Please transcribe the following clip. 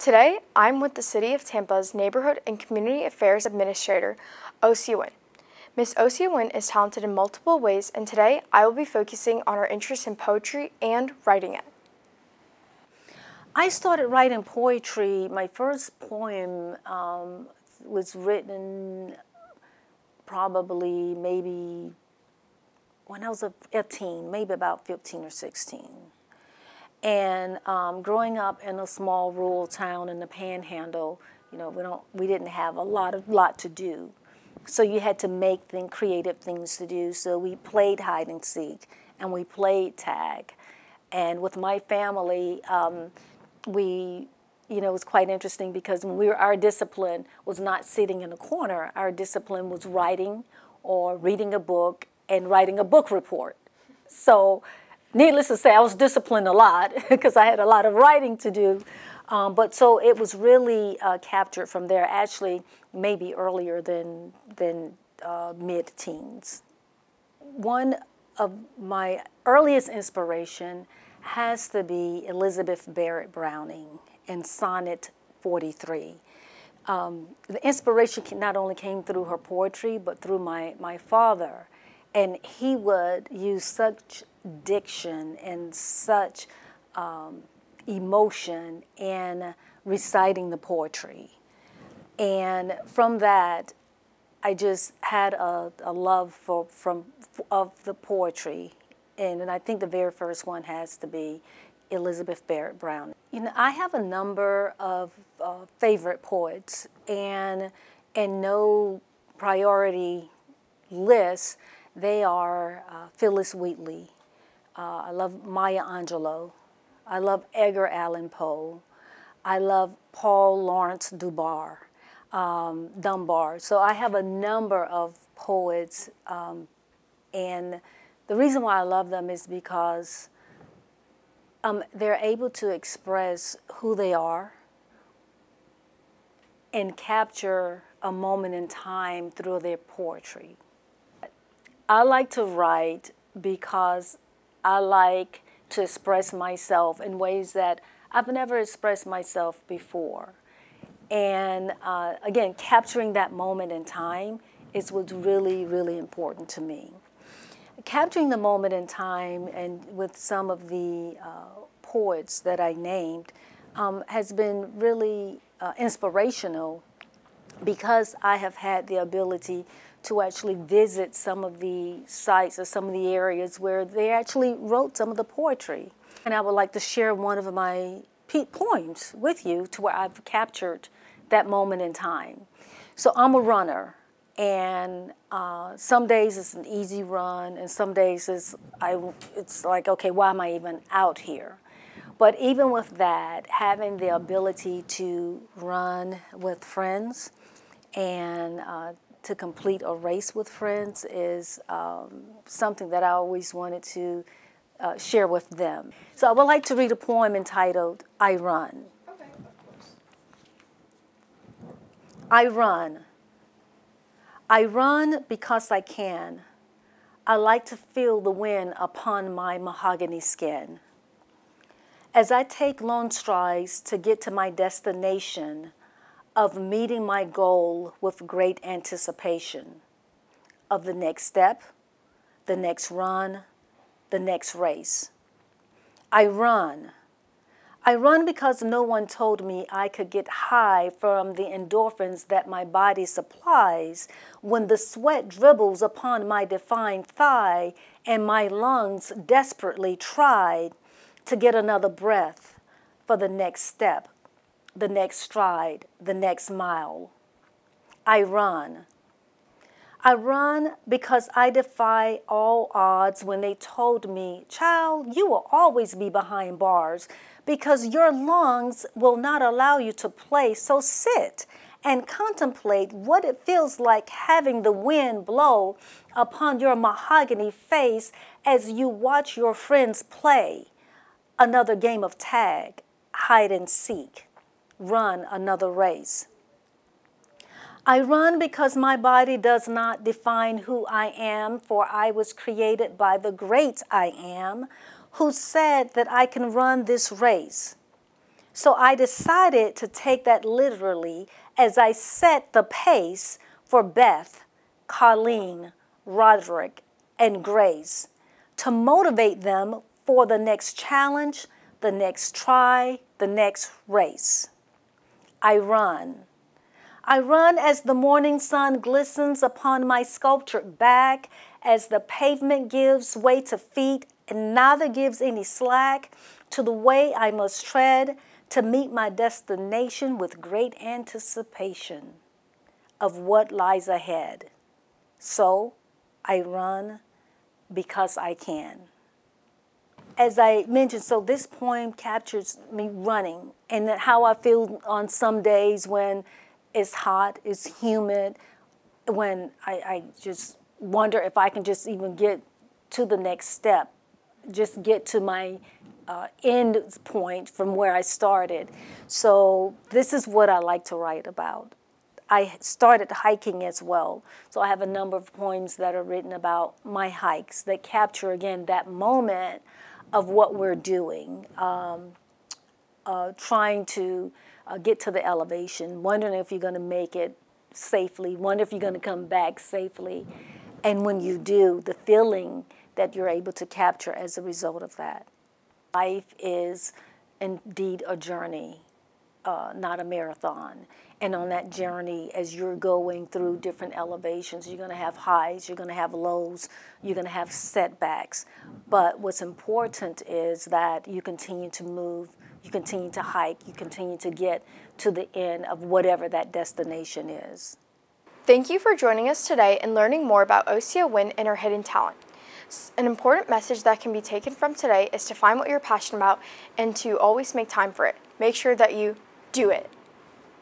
Today, I'm with the City of Tampa's Neighborhood and Community Affairs Administrator, Ocea Wynn. Ms. Ocea Wynn is talented in multiple ways, and today I will be focusing on her interest in poetry and writing it. I started writing poetry. My first poem was written probably maybe when I was a teen, maybe about 15 or 16. And growing up in a small rural town in the Panhandle, you know, we didn't have a lot to do. So you had to make creative things to do. So we played hide and seek, and we played tag. And with my family, it was quite interesting because our discipline was not sitting in a corner. Our discipline was writing or reading a book and writing a book report. So needless to say, I was disciplined a lot because I had a lot of writing to do. But so it was really captured from there, actually maybe earlier than mid-teens. One of my earliest inspiration has to be Elizabeth Barrett Browning in Sonnet 43. The inspiration not only came through her poetry, but through my father. And he would use such diction and such emotion in reciting the poetry. And from that, I just had a love of the poetry. And I think the very first one has to be Elizabeth Barrett Browning. You know, I have a number of favorite poets, and in no priority list, they are Phyllis Wheatley. I love Maya Angelou. I love Edgar Allan Poe. I love Paul Laurence Dunbar. So I have a number of poets, and the reason why I love them is because they're able to express who they are and capture a moment in time through their poetry. I like to write because I like to express myself in ways that I've never expressed myself before. And again, capturing that moment in time is what's really, really important to me. Capturing the moment in time and with some of the poets that I named has been really inspirational because I have had the ability to actually visit some of the sites or some of the areas where they actually wrote some of the poetry. And I would like to share one of my poems with you to where I've captured that moment in time. So I'm a runner, and some days it's an easy run, and some days it's like, okay, why am I even out here? But even with that, having the ability to run with friends and to complete a race with friends is something that I always wanted to share with them. So I would like to read a poem entitled, I Run. Okay, of course. I run. I run because I can. I like to feel the wind upon my mahogany skin. As I take long strides to get to my destination of meeting my goal with great anticipation of the next step, the next run, the next race. I run. I run because no one told me I could get high from the endorphins that my body supplies when the sweat dribbles upon my defined thigh and my lungs desperately tried to get another breath for the next step, the next stride, the next mile. I run. I run because I defy all odds when they told me, child, you will always be behind bars because your lungs will not allow you to play. So sit and contemplate what it feels like having the wind blow upon your mahogany face as you watch your friends play another game of tag, hide and seek, run another race. I run because my body does not define who I am, for I was created by the great I am, who said that I can run this race. So I decided to take that literally as I set the pace for Beth, Colleen, Roderick, and Grace to motivate them for the next challenge, the next try, the next race. I run. I run as the morning sun glistens upon my sculptured back, as the pavement gives way to feet and neither gives any slack to the way I must tread to meet my destination with great anticipation of what lies ahead. So I run because I can. As I mentioned, so this poem captures me running and how I feel on some days when it's hot, it's humid, when I just wonder if I can just even get to the next step, just get to my end point from where I started. So this is what I like to write about. I started hiking as well, so I have a number of poems that are written about my hikes that capture, again, that moment of what we're doing, trying to get to the elevation, wondering if you're going to make it safely, wonder if you're going to come back safely, and when you do, the feeling that you're able to capture as a result of that. Life is indeed a journey, not a marathon. And on that journey, as you're going through different elevations, you're going to have highs, you're going to have lows, you're going to have setbacks. But what's important is that you continue to move, you continue to hike, you continue to get to the end of whatever that destination is. Thank you for joining us today and learning more about Ocea Wynn and her hidden talent. An important message that can be taken from today is to find what you're passionate about and to always make time for it. Make sure that you do it.